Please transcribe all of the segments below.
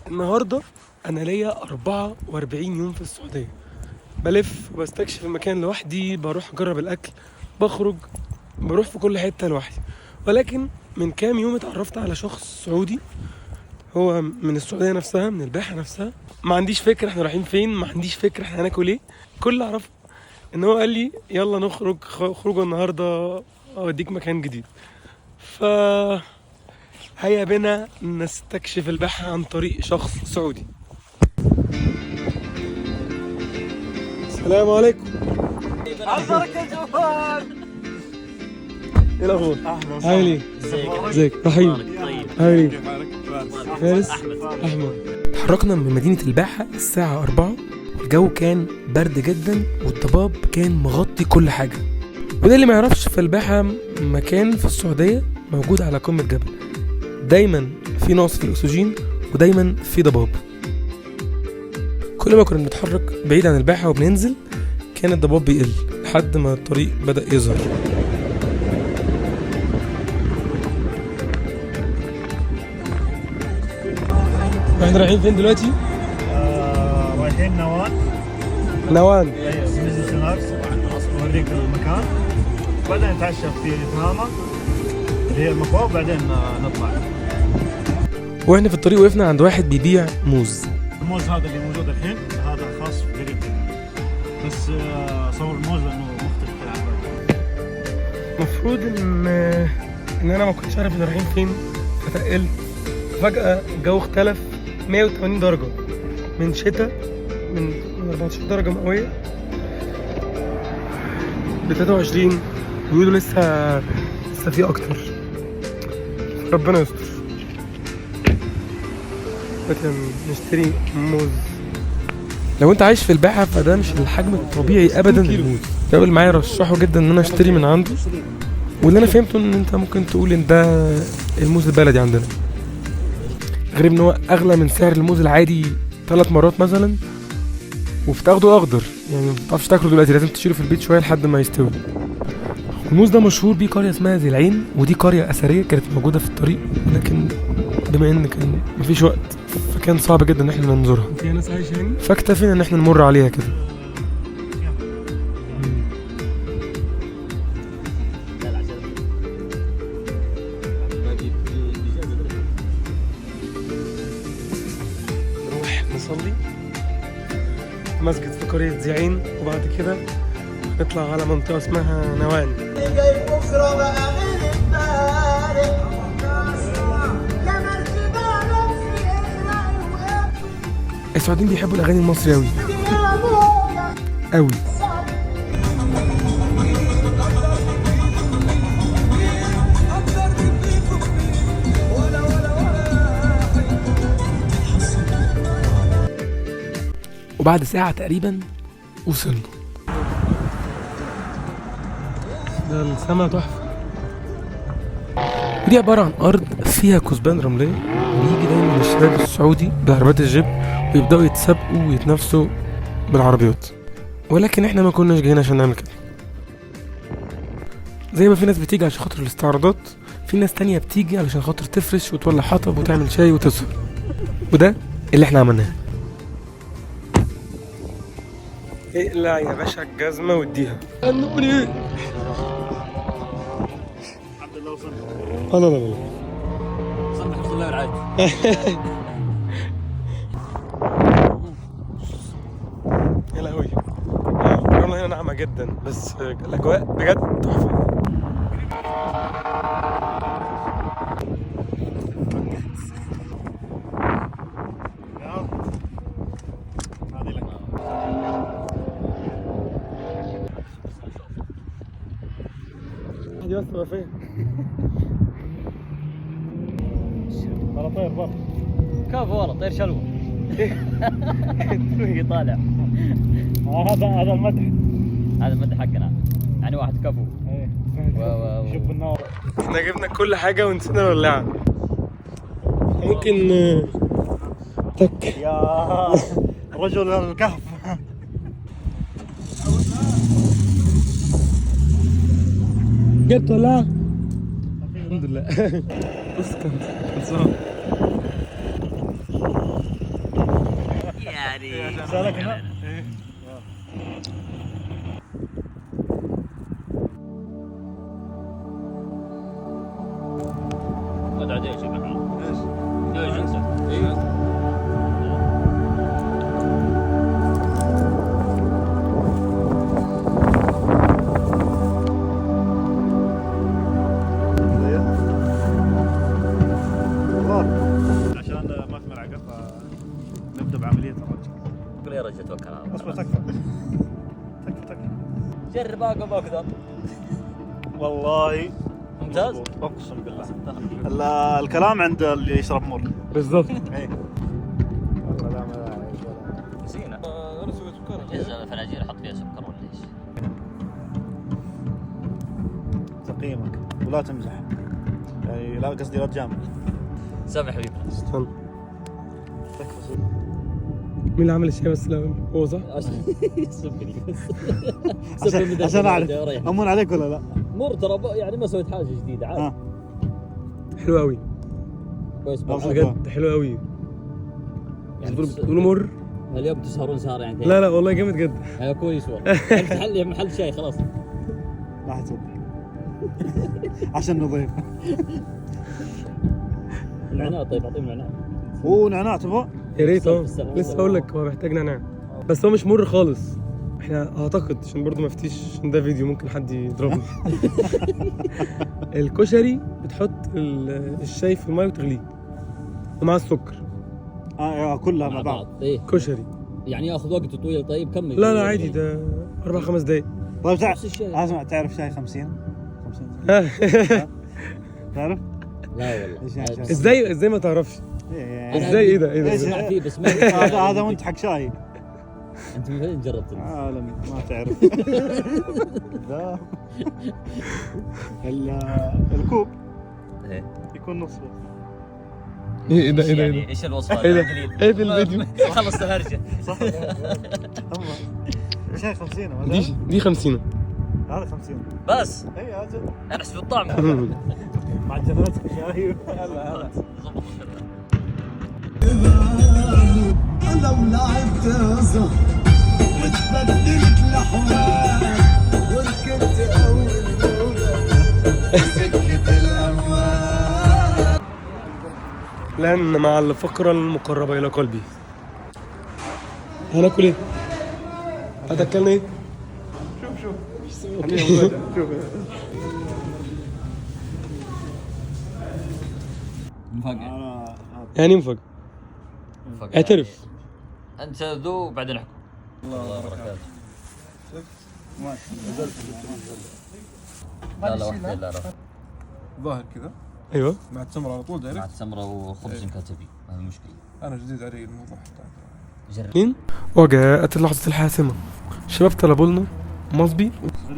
النهارده انا ليا 44 يوم في السعوديه، بلف وبستكشف المكان لوحدي، بروح اجرب الاكل، بخرج، بروح في كل حته لوحدي. ولكن من كام يوم اتعرفت على شخص سعودي، هو من السعوديه نفسها، من الباحه نفسها. ما عنديش فكره احنا رايحين فين، ما عنديش فكره احنا هناكل ايه. كل اللي اعرفه ان هو قال لي يلا نخرج خروجه النهارده، اوديك مكان جديد. ف هيا بنا نستكشف الباحه عن طريق شخص سعودي. السلام عليكم. عبرك يا جوال. ايه الاخبار؟ اهلا عامل ايه؟ ازيك؟ رحيم. طيب عامل ايه؟ كيف حالك؟ فارس؟ احمد. تحركنا من مدينة الباحة الساعة 4. الجو كان برد جدا والضباب كان مغطي كل حاجة. وده اللي ما يعرفش، فالباحة مكان في السعودية موجود على قمة جبل، دايما في نقص في الأكسجين ودايما في ضباب. كل ما كنا بنتحرك بعيد عن الباحة وبننزل كان الضباب بيقل لحد ما الطريق بدأ يظهر. احنا رايحين فين دلوقتي؟ رايحين نوان. نوان. بزنس سنارس. اوريك المكان. بعدين نتعشى في التهامة اللي هي المقهى، وبعدين نطلع. واحنا في الطريق وقفنا عند واحد بيبيع موز. الموز هذا اللي موجود الحين هذا خاص بقريب، بس صور الموز لانه مختلف عن الباقي. المفروض ان انا ما كنتش عارف احنا رايحين فين، فتقلت فجأة. الجو اختلف 180 درجة، من شتاء من 14 درجة مئوية ل 23. بيقولوا لسه في اكتر. ربنا يستر. نشتري موز. لو انت عايش في الباحة فده مش الحجم الطبيعي ابدا للموز. الراجل معايا رشحه جدا ان انا اشتري من عنده، واللي انا فهمته ان انت ممكن تقول ان ده الموز البلدي عندنا. غريب ان هو اغلى من سعر الموز العادي 3 مرات مثلا، وبتاخده اخضر، يعني ما بتعرفش تاكله دلوقتي، لازم تشيله في البيت شويه لحد ما يستوي. الموز ده مشهور بيه قريه اسمها ذي العين، ودي قريه اثريه كانت موجوده في الطريق، لكن بما ان كان مفيش وقت فكان صعب جدا ان احنا نزورها. في ناس عايشه هنا فاكتفينا ان احنا نمر عليها كده. نروح نصلي مسجد في قرية ذي عين، وبعد كده نطلع على منطقة اسمها نوان. السعوديين بيحبوا الأغاني المصري أوي أوي. وبعد ساعة تقريبا وصلنا. ده السما تحفة. ودي عبارة عن أرض فيها كثبان رملية، ويجي دايما الشباب السعودي بعربيات الجيب ويبدأوا يتسابقوا ويتنافسوا بالعربيات. ولكن احنا ما كناش جايين عشان نعمل كده. زي ما في ناس بتيجي عشان خاطر الاستعراضات، في ناس تانية بتيجي علشان خاطر تفرش وتولع حطب وتعمل شاي وتسهر، وده اللي احنا عملناه. اقلع يا باشا الجزمة واديها. النبني ايه؟ الحمد لله وصلنا. لا لا لا صلح رسول الله والعافية. يا لهوي. الرملة هنا ناعمة جدا، بس الأجواء بجد تحفة. هذه لك. دي بس وفية. ترى طير بر. كفو والله، طير شلوه. طالع. هذا المدح. هذا المدح حقنا، يعني واحد كفو. شوف النار. احنا جبنا كل حاجة ونسينا الولاعة. ممكن تك. يا رجل الكهف. جبت ولاعة؟ الحمد لله. بص كان خلصان. عليك. سالكنا. ادعى ديش يا محمد. ايش؟ ديش انسى. ايوه. عشان ما في ملعقه فنبدا بعمليه الرج. قول يا رجل توكل على الله. اصبر تكفى. تكفى. جرب اقف اكثر. والله ممتاز. اقسم بالله. الكلام عند اللي يشرب مر. بالظبط. ايه. والله لا ملاعب نسينا. انا سويت سكر. جهز الفناجيل احط فيها سكر ولا ايش؟ تقييمك ولا تمزح. يعني لا قصدي لا تجامل. سامح حبيبنا. استنى، تكفى. مين اللي عمل الشيء بس الأول؟ هو صح؟ سبني بس. عشان اعرف امون عليك ولا لا؟ مر ترى يعني ما سويت حاجه جديده عادي. حلو قوي كويس بجد، حلو قوي. يعني بتقولوا مر؟ اليوم تسهرون سهر يعني. لا والله جامد جدا. كويس والله. محل شاي خلاص. ما حتصدق. عشان نضيف. النعناع طيب اعطيني نعناع. ونعناع تبغى؟ يا ريت. السلام. لسه هقول لك هو محتاج نعناع، بس هو مش مر خالص. احنا اعتقد عشان برضو ما افتيش، عشان ده فيديو ممكن حد يضربني. الكشري بتحط الشاي في الماء وتغليه ومع السكر. كلها مع بعض. ايه كشري. يعني ياخذ وقت طويل. طيب كم؟ لا عادي، ده 4-5 دقايق. طيب نفس الشيء. اسمع، تعرف شاي 50 تعرف؟ لا والله. إيش يعني شاي؟ ازاي ما تعرفش؟ ازاي؟ ايه ده؟ إيش فيه بس ما هذا وانت حق شاي. انت من فين جربت؟ عالم ما تعرف. لا الكوب يكون نص بس. ايه ده؟ يعني ايش الوصفه؟ ايه ده؟ ايه في الفيديو؟ خلص الهرجه. صح. شاي 50 دي 50. هذا 50 بس اي هذا انا احسب الطعم. معجنات شاي. هذا لو لعبت صح وتبدلت الاحوال وركبت اول موجه سكه الاموال. لأن مع الفقرة المقربة إلى قلبي هناكل ايه؟ هتاكلنا ايه؟ شوف مفاجأة. يعني مفاجأة. اعترف. انت ذو وبعدين احكم. الله وبركاته. لا واحدة لا ظاهر كذا ايوه مع التمر على طول مع دايركت. التمرة وخبز كاتبي، ما في مشكلة. انا جديد علي الموضوع. جرب. وجاءت اللحظة الحاسمة. الشباب طلبوا لنا مصبي،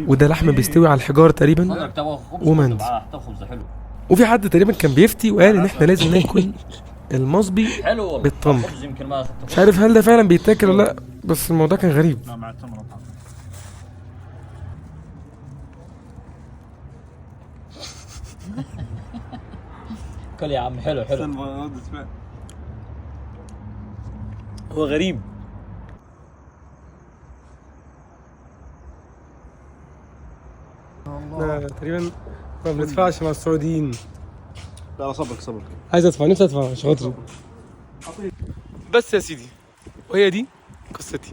وده لحم بيستوي على الحجار تقريبا، صدرك تبغى خبز ومندي. حتى خبز حلو. وفي حد تقريبا كان بيفتي وقال ان احنا لازم ناكل المصبي حلو والله. بالتمر. خبز يمكن ما مش عارف هل ده فعلا بيتاكل ولا لا، بس الموضوع كان غريب. لا مع التمر طبعا. كل يا عم حلو هو غريب. تقريبا ما بندفعش مع السعوديين. لا صبرك. عايز ادفع، نفسي ادفع عشان خاطري. بس يا سيدي، وهي دي قصتي.